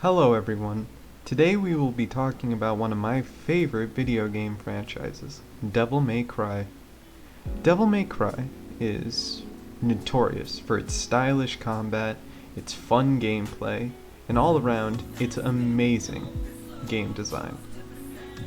Hello everyone. Today we will be talking about one of my favorite video game franchises, Devil May Cry. Devil May Cry is notorious for its stylish combat, its fun gameplay, and all around its amazing game design.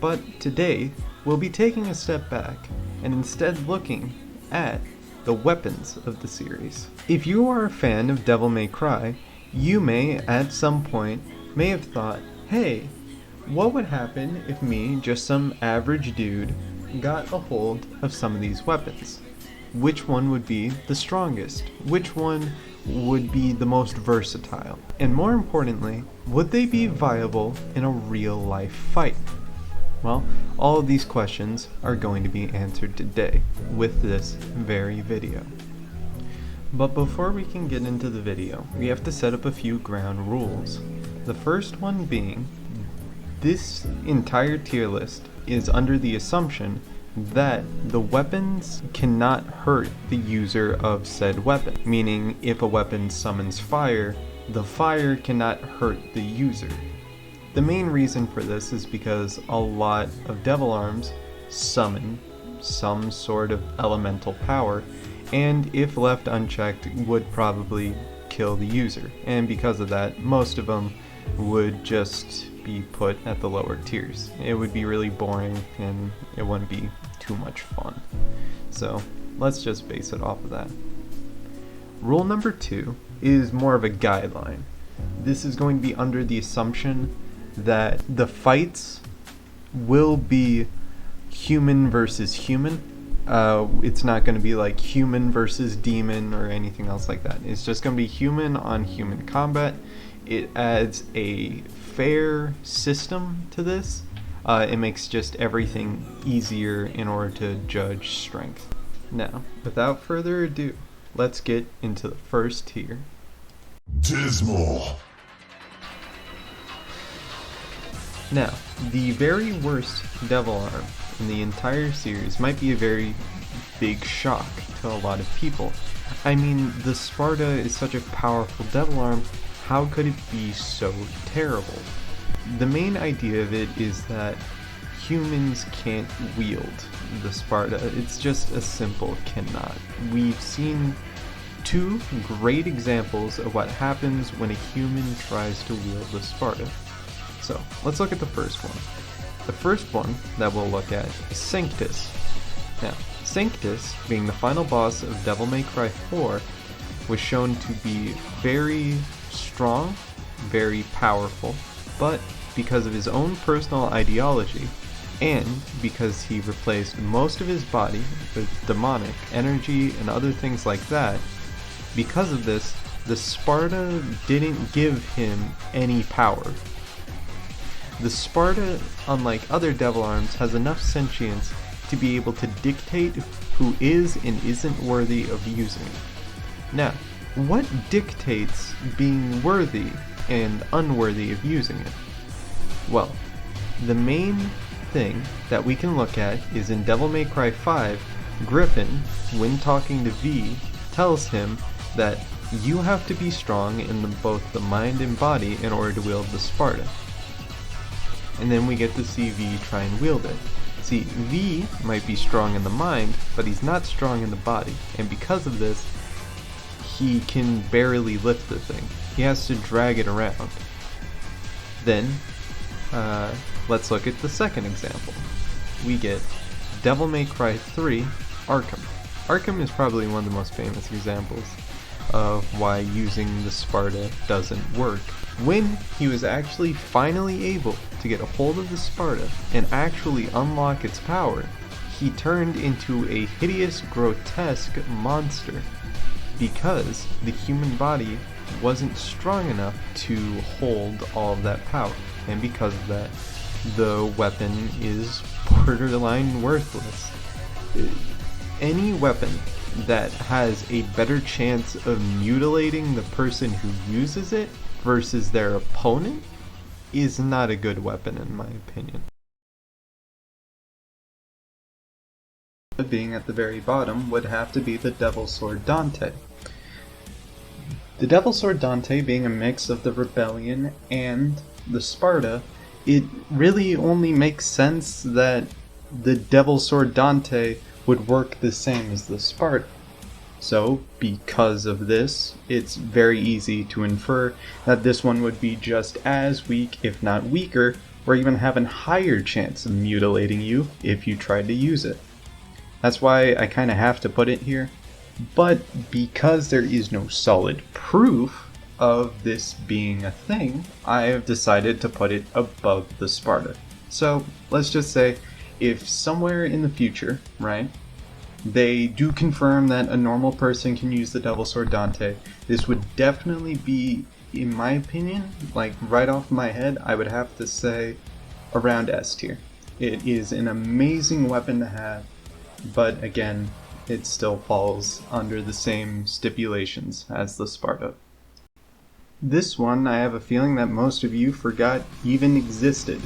But today we'll be taking a step back and instead looking at the weapons of the series. If you are a fan of Devil May Cry, you may at some point may have thought, hey, what would happen if me, just some average dude, got a hold of some of these weapons? Which one would be the strongest? Which one would be the most versatile? And more importantly, would they be viable in a real life fight? Well, all of these questions are going to be answered today with this very video. But before we can get into the video, we have to set up a few ground rules. The first one being, this entire tier list is under the assumption that the weapons cannot hurt the user of said weapon. Meaning, if a weapon summons fire, the fire cannot hurt the user. The main reason for this is because a lot of devil arms summon some sort of elemental power, and if left unchecked would probably kill the user. And because of that, most of them would just be put at the lower tiers. It would be really boring and it wouldn't be too much fun. So let's just base it off of that. Rule number 2 is more of a guideline. This is going to be under the assumption that the fights will be human versus human. It's not going to be like human versus demon or anything else like that. It's just going to be human on human combat. It adds a fair system to this. It makes just everything easier in order to judge strength. Now, without further ado, let's get into the first tier. Dismal. Now, the very worst devil arm in the entire series might be a very big shock to a lot of people. I mean, the Sparta is such a powerful devil arm. How could it be so terrible? The main idea of it is that humans can't wield the Sparta. It's just a simple cannot. We've seen two great examples of what happens when a human tries to wield the Sparta. So, let's look at the first one. The first one that we'll look at is Sanctus. Now, Sanctus, being the final boss of Devil May Cry 4, was shown to be very strong, very powerful, but because of his own personal ideology, and because he replaced most of his body with demonic energy and other things like that, because of this, the Sparta didn't give him any power. The Sparta, unlike other devil arms, has enough sentience to be able to dictate who is and isn't worthy of using it. Now, what dictates being worthy and unworthy of using it? Well, the main thing that we can look at is in Devil May Cry 5, Griffin, when talking to V, tells him that you have to be strong in both the mind and body in order to wield the Sparta. And then we get to see V try and wield it. See, V might be strong in the mind, but he's not strong in the body, and because of this, he can barely lift the thing. He has to drag it around. Then, let's look at the second example. We get Devil May Cry 3, Arkham. Arkham is probably one of the most famous examples of why using the Sparta doesn't work. When he was actually finally able to get a hold of the Sparta and actually unlock its power, he turned into a hideous, grotesque monster because the human body wasn't strong enough to hold all of that power, and because of that, the weapon is borderline worthless. Any weapon that has a better chance of mutilating the person who uses it versus their opponent is not a good weapon in my opinion. Being at the very bottom would have to be the Devil Sword Dante. The Devil Sword Dante being a mix of the Rebellion and the Sparta, it really only makes sense that the Devil Sword Dante would work the same as the Sparta. So, because of this, it's very easy to infer that this one would be just as weak, if not weaker, or even have a higher chance of mutilating you if you tried to use it. That's why I kind of have to put it here. But because there is no solid proof of this being a thing, I have decided to put it above the Sparta. So let's just say if somewhere in the future, right, they do confirm that a normal person can use the Devil Sword Dante, this would definitely be, in my opinion, like right off my head, I would have to say around S tier. It is an amazing weapon to have, but again, it still falls under the same stipulations as the Sparta. This one, I have a feeling that most of you forgot even existed.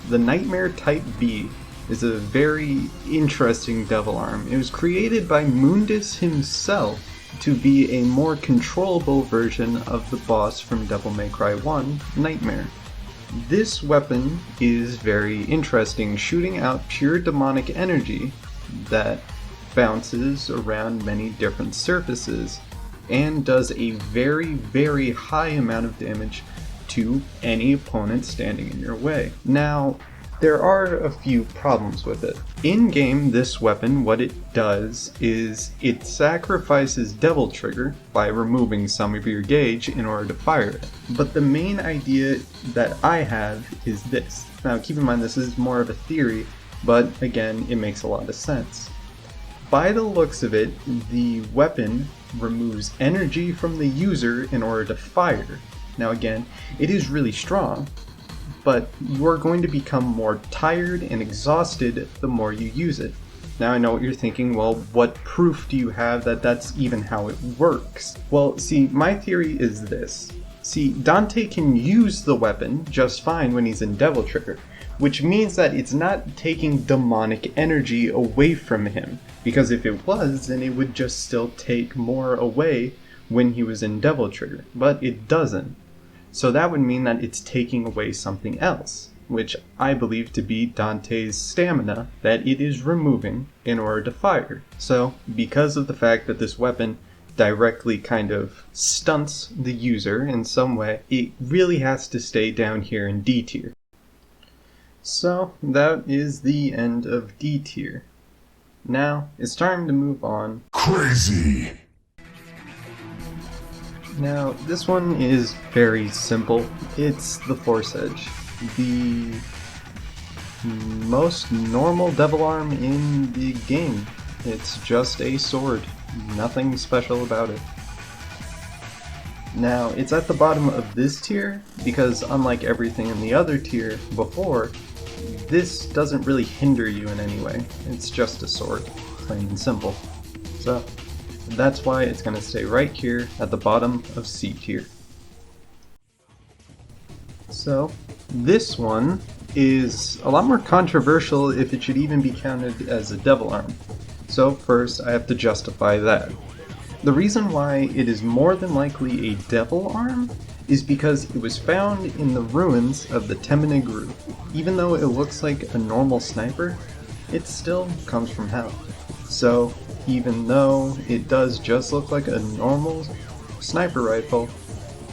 The Nightmare Type B is a very interesting devil arm. It was created by Mundus himself to be a more controllable version of the boss from Devil May Cry 1, Nightmare. This weapon is very interesting, shooting out pure demonic energy that bounces around many different surfaces and does a very, very high amount of damage to any opponent standing in your way. Now, there are a few problems with it. In-game, this weapon, what it does is it sacrifices Devil Trigger by removing some of your gauge in order to fire it. But the main idea that I have is this. Now, keep in mind this is more of a theory, but again, it makes a lot of sense. By the looks of it, the weapon removes energy from the user in order to fire. Now again, it is really strong, but you are going to become more tired and exhausted the more you use it. Now I know what you're thinking, well, what proof do you have that that's even how it works? Well, see, my theory is this. See, Dante can use the weapon just fine when he's in Devil Trigger, which means that it's not taking demonic energy away from him. Because if it was, then it would just still take more away when he was in Devil Trigger. But it doesn't. So that would mean that it's taking away something else, which I believe to be Dante's stamina that it is removing in order to fire. So, because of the fact that this weapon directly kind of stunts the user in some way, it really has to stay down here in D tier. So, that is the end of D tier. Now, it's time to move on. Crazy! Now, this one is very simple. It's the Force Edge. The most normal devil arm in the game. It's just a sword. Nothing special about it. Now, it's at the bottom of this tier because unlike everything in the other tier before, this doesn't really hinder you in any way. It's just a sword, plain and simple. So, that's why it's going to stay right here at the bottom of C tier. So, this one is a lot more controversial if it should even be counted as a devil arm. So first, I have to justify that. The reason why it is more than likely a devil arm is because it was found in the ruins of the Temenegru. Even though it looks like a normal sniper, it still comes from hell. So, even though it does just look like a normal sniper rifle,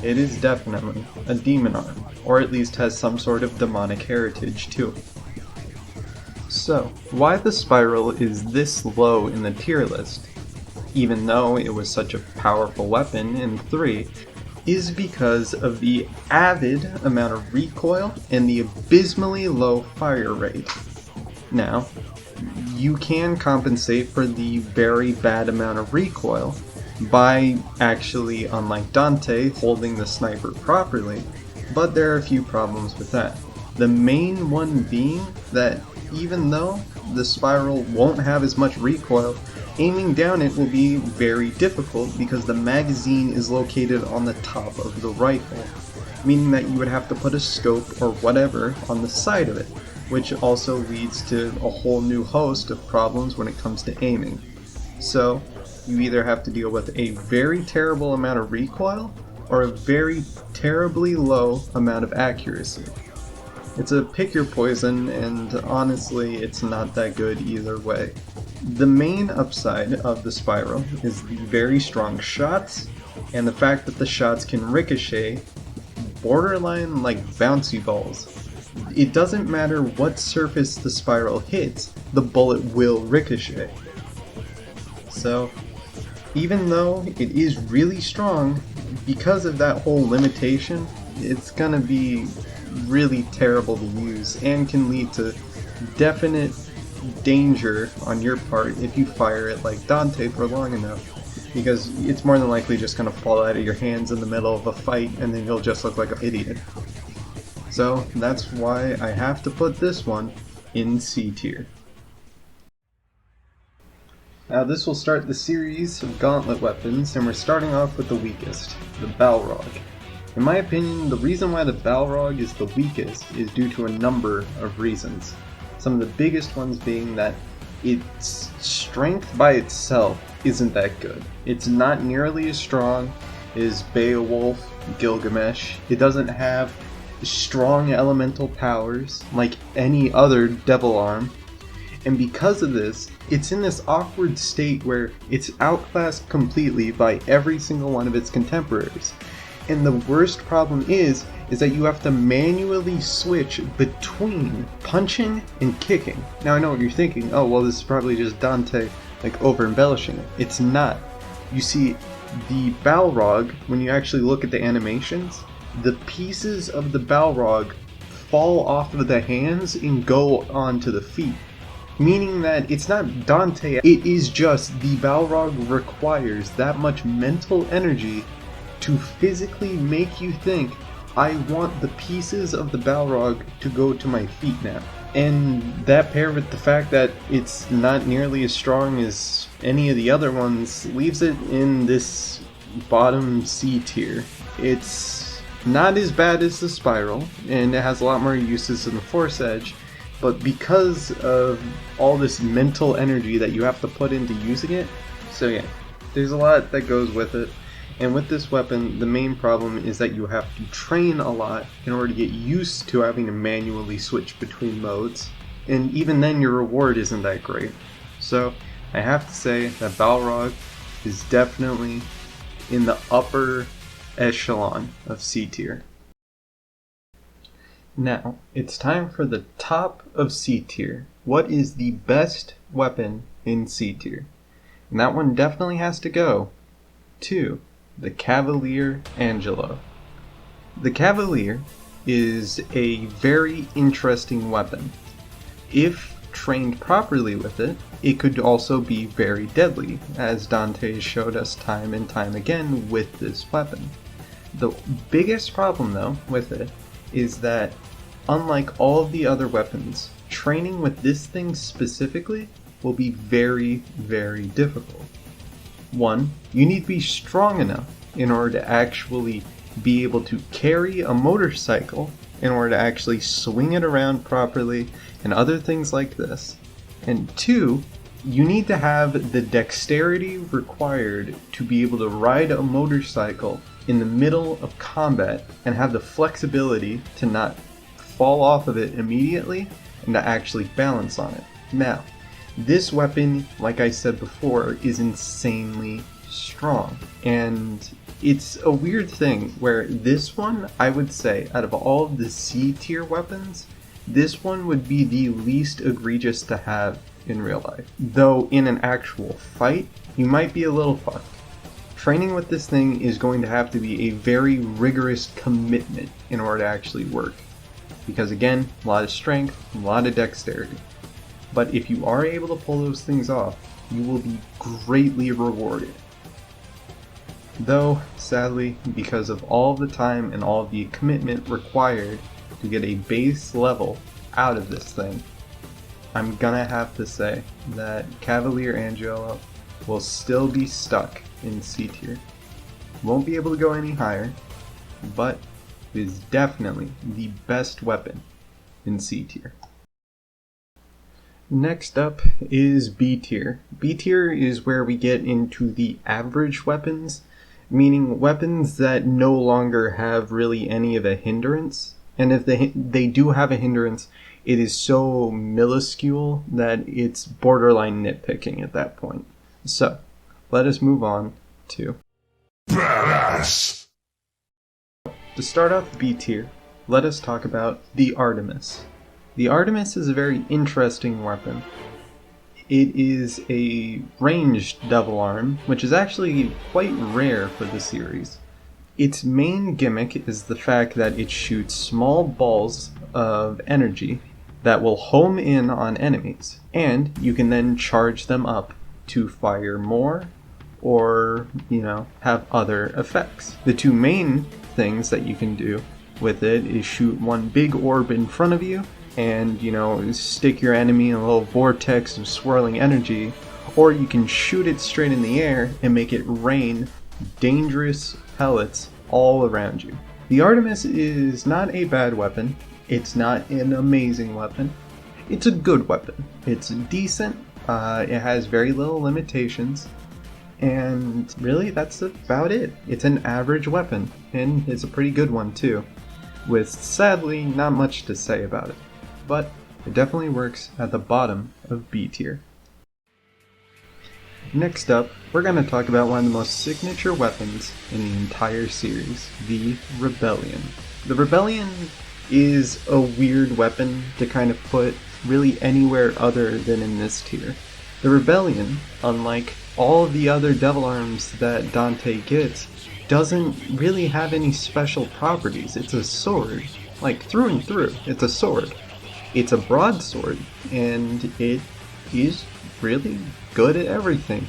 it is definitely a demon arm, or at least has some sort of demonic heritage to it. So, why the Spiral is this low in the tier list, even though it was such a powerful weapon in 3, is because of the avid amount of recoil and the abysmally low fire rate. Now, you can compensate for the very bad amount of recoil by actually, unlike Dante, holding the sniper properly, but there are a few problems with that. The main one being that even though the Spiral won't have as much recoil, aiming down it will be very difficult because the magazine is located on the top of the rifle, meaning that you would have to put a scope or whatever on the side of it, which also leads to a whole new host of problems when it comes to aiming. So, you either have to deal with a very terrible amount of recoil, or a very terribly low amount of accuracy. It's a pick your poison, and honestly, it's not that good either way. The main upside of the spiral is the very strong shots, and the fact that the shots can ricochet, borderline like bouncy balls. It doesn't matter what surface the spiral hits, the bullet will ricochet. So, even though it is really strong, because of that whole limitation, it's gonna be really terrible to use and can lead to definite danger on your part if you fire it like Dante for long enough, because it's more than likely just gonna fall out of your hands in the middle of a fight and then you'll just look like an idiot. So that's why I have to put this one in C tier. Now this will start the series of gauntlet weapons, and we're starting off with the weakest, the Balrog. In my opinion, the reason why the Balrog is the weakest is due to a number of reasons. Some of the biggest ones being that its strength by itself isn't that good. It's not nearly as strong as Beowulf, Gilgamesh. It doesn't have strong elemental powers like any other devil arm. And because of this, it's in this awkward state where it's outclassed completely by every single one of its contemporaries. And the worst problem is that you have to manually switch between punching and kicking. Now I know what you're thinking, oh well, this is probably just Dante like over embellishing it. It's not. You see, the Balrog, when you actually look at the animations, the pieces of the Balrog fall off of the hands and go onto the feet. Meaning that it's not Dante, it is just the Balrog requires that much mental energy to physically make you think, I want the pieces of the Balrog to go to my feet now. And that paired with the fact that it's not nearly as strong as any of the other ones leaves it in this bottom C tier. It's not as bad as the Spiral, and it has a lot more uses than the Force Edge, but because of all this mental energy that you have to put into using it, so yeah, there's a lot that goes with it. And with this weapon, the main problem is that you have to train a lot in order to get used to having to manually switch between modes, and even then your reward isn't that great. So I have to say that Balrog is definitely in the upper echelon of C tier. Now, it's time for the top of C tier. What is the best weapon in C tier? And that one definitely has to go to the Cavalier Angelo. The Cavalier is a very interesting weapon. If trained properly with it, it could also be very deadly, as Dante showed us time and time again with this weapon. The biggest problem though with it is that unlike all of the other weapons, training with this thing specifically will be very, very difficult. One, you need to be strong enough in order to actually be able to carry a motorcycle, in order to actually swing it around properly, and other things like this. And two, you need to have the dexterity required to be able to ride a motorcycle in the middle of combat and have the flexibility to not fall off of it immediately and to actually balance on it. Now, this weapon, like I said before, is insanely strong. And it's a weird thing where this one, I would say, out of all of the C tier weapons, this one would be the least egregious to have in real life. Though in an actual fight, you might be a little fucked. Training with this thing is going to have to be a very rigorous commitment in order to actually work. Because again, a lot of strength, a lot of dexterity. But if you are able to pull those things off, you will be greatly rewarded. Though, sadly, because of all the time and all the commitment required to get a base level out of this thing, I'm gonna have to say that Cavalier Angelo will still be stuck in C tier. Won't be able to go any higher, but is definitely the best weapon in C tier. Next up is B tier. B tier is where we get into the average weapons, meaning weapons that no longer have really any of a hindrance. And if they do have a hindrance, it is so minuscule that it's borderline nitpicking at that point. So, let us move on to... Badass! To start off B tier, let us talk about the Artemis. The Artemis is a very interesting weapon. It is a ranged double arm, which is actually quite rare for the series. Its main gimmick is the fact that it shoots small balls of energy that will home in on enemies, and you can then charge them up to fire more or, have other effects. The two main things that you can do with it is shoot one big orb in front of you and, stick your enemy in a little vortex of swirling energy, or you can shoot it straight in the air and make it rain dangerous pellets all around you. The Artemis is not a bad weapon. It's not an amazing weapon. It's a good weapon. It's decent. It has very little limitations. And really, that's about it. It's an average weapon, and it's a pretty good one too, with sadly not much to say about it. But it definitely works at the bottom of B tier. Next up, we're going to talk about one of the most signature weapons in the entire series, the Rebellion. The Rebellion is a weird weapon to kind of put really anywhere other than in this tier. The Rebellion, unlike all of the other devil arms that Dante gets, doesn't really have any special properties. It's a sword, like through and through. It's a sword. It's a broadsword, and it is really good at everything.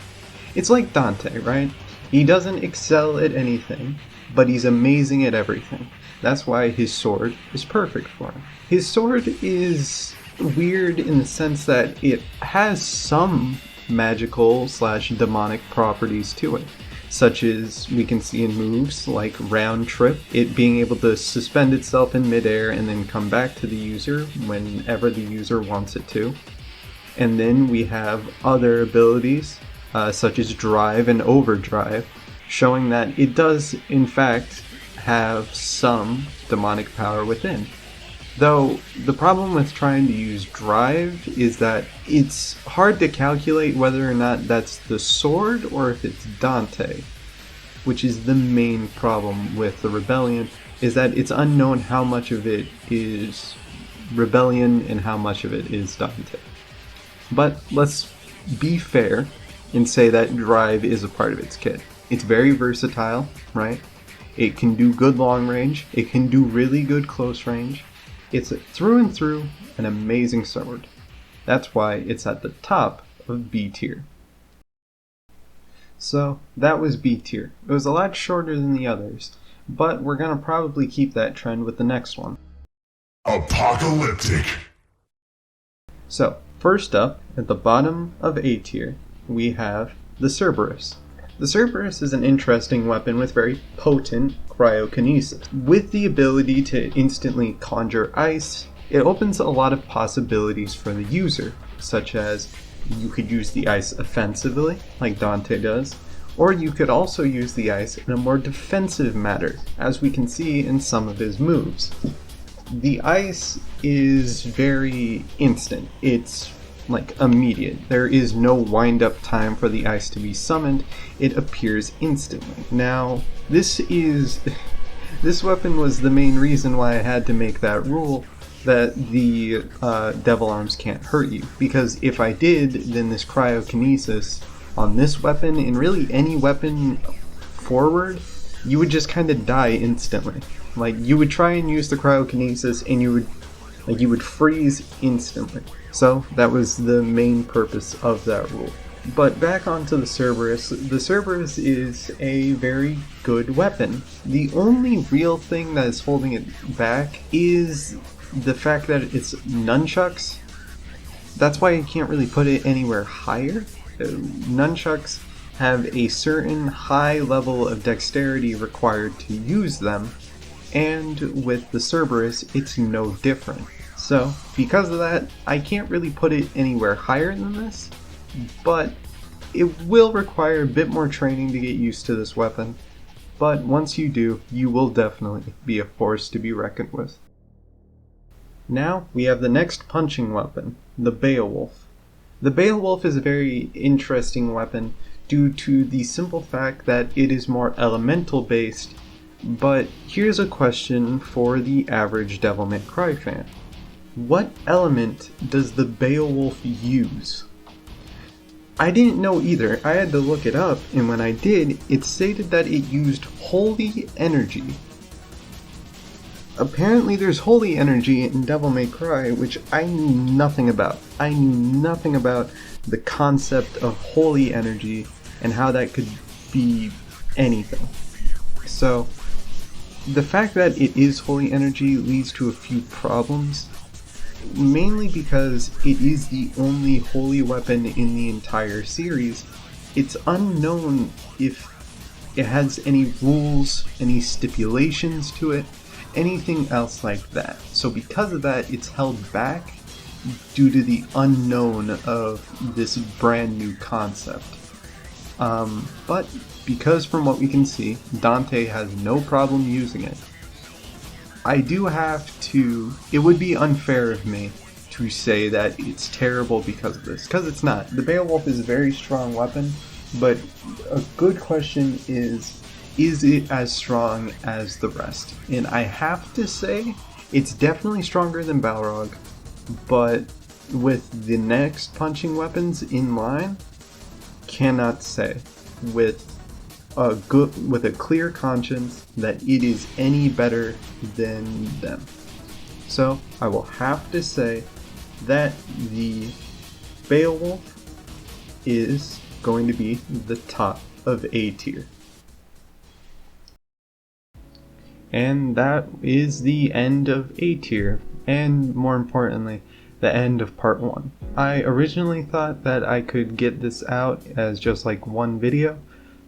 It's like Dante, right? He doesn't excel at anything, but he's amazing at everything. That's why his sword is perfect for him. His sword is weird in the sense that it has some magical / demonic properties to it, such as we can see in moves like Round Trip, it being able to suspend itself in midair and then come back to the user whenever the user wants it to. And then we have other abilities, such as Drive and Overdrive, showing that it does in fact have some demonic power within. Though the problem with trying to use Drive is that it's hard to calculate whether or not that's the sword or if it's Dante, which is the main problem with the Rebellion, is that it's unknown how much of it is Rebellion and how much of it is Dante. But let's be fair and say that Drive is a part of its kit. It's very versatile, right? It can do good long range, it can do really good close range. It's through and through an amazing sword. That's why it's at the top of B tier. So that was B tier. It was a lot shorter than the others, but we're going to probably keep that trend with the next one. Apocalyptic. So first up, at the bottom of A tier, we have the Cerberus. The Cerberus is an interesting weapon with very potent cryokinesis. With the ability to instantly conjure ice, it opens a lot of possibilities for the user, such as you could use the ice offensively, like Dante does, or you could also use the ice in a more defensive manner, as we can see in some of his moves. The ice is very instant. It's like immediate. There is no wind-up time for the ice to be summoned. It appears instantly. Now, this weapon was the main reason why I had to make that rule that the devil arms can't hurt you, because if I did, then this cryokinesis on this weapon and really any weapon forward, you would just kind of die instantly. Like, you would try and use the cryokinesis and you would freeze instantly. So that was the main purpose of that rule. But back onto the Cerberus. The Cerberus is a very good weapon. The only real thing that is holding it back is the fact that it's nunchucks. That's why I can't really put it anywhere higher. Nunchucks have a certain high level of dexterity required to use them, and with the Cerberus, it's no different. So, because of that, I can't really put it anywhere higher than this, but it will require a bit more training to get used to this weapon. but once you do, you will definitely be a force to be reckoned with. Now we have the next punching weapon, the Beowulf. The Beowulf is a very interesting weapon due to the simple fact that it is more elemental based, but here's a question for the average Devil May Cry fan. What element does the Beowulf use? I didn't know either. I had to look it up, and when I did, it stated that it used holy energy. Apparently there's holy energy in Devil May Cry, which I knew nothing about. I knew nothing about the concept of holy energy and how that could be anything. So, the fact that it is holy energy leads to a few problems, mainly because it is the only holy weapon in the entire series. It's unknown if it has any rules, any stipulations to it, anything else like that. So because of that, it's held back due to the unknown of this brand new concept. But because from what we can see, Dante has no problem using it. I do have to... It would be unfair of me to say that it's terrible because of this, because it's not. The Beowulf is a very strong weapon, but a good question is it as strong as the rest? And I have to say, it's definitely stronger than Balrog, but with the next punching weapons in line, cannot say with a clear conscience that it is any better than them. So I will have to say that the Beowulf is going to be the top of A tier. And that is the end of A tier, and more importantly, the end of part 1. I originally thought that I could get this out as just like one video,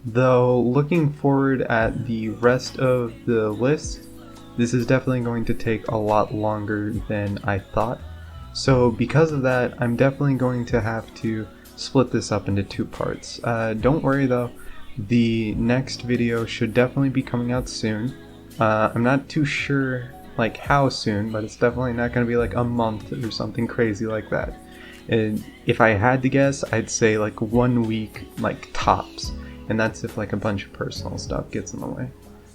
though looking forward at the rest of the list, this is definitely going to take a lot longer than I thought. So because of that, I'm definitely going to have to split this up into 2 parts. Don't worry though, the next video should definitely be coming out soon. I'm not too sure like how soon, but it's definitely not going to be like a month or something crazy like that. And if I had to guess, I'd say like 1 week, like tops, and that's if like a bunch of personal stuff gets in the way.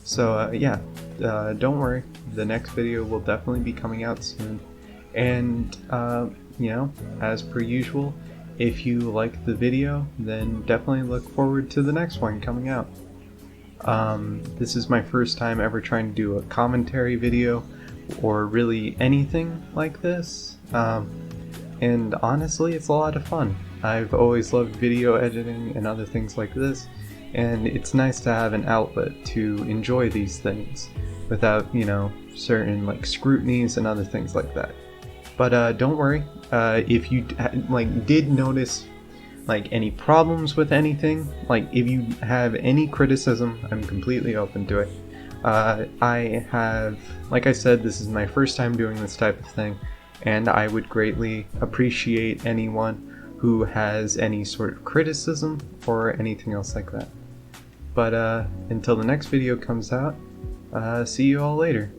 So yeah, don't worry, the next video will definitely be coming out soon. And you know, as per usual, if you like the video, then definitely look forward to the next one coming out. This is my first time ever trying to do a commentary video or really anything like this, and honestly it's a lot of fun. I've always loved video editing and other things like this, and it's nice to have an outlet to enjoy these things without, you know, certain like scrutinies and other things like that. But don't worry, if you like did notice like any problems with anything, like if you have any criticism, I'm completely open to it. I have, like I said, this is my first time doing this type of thing, and I would greatly appreciate anyone who has any sort of criticism or anything else like that. But until the next video comes out, see you all later.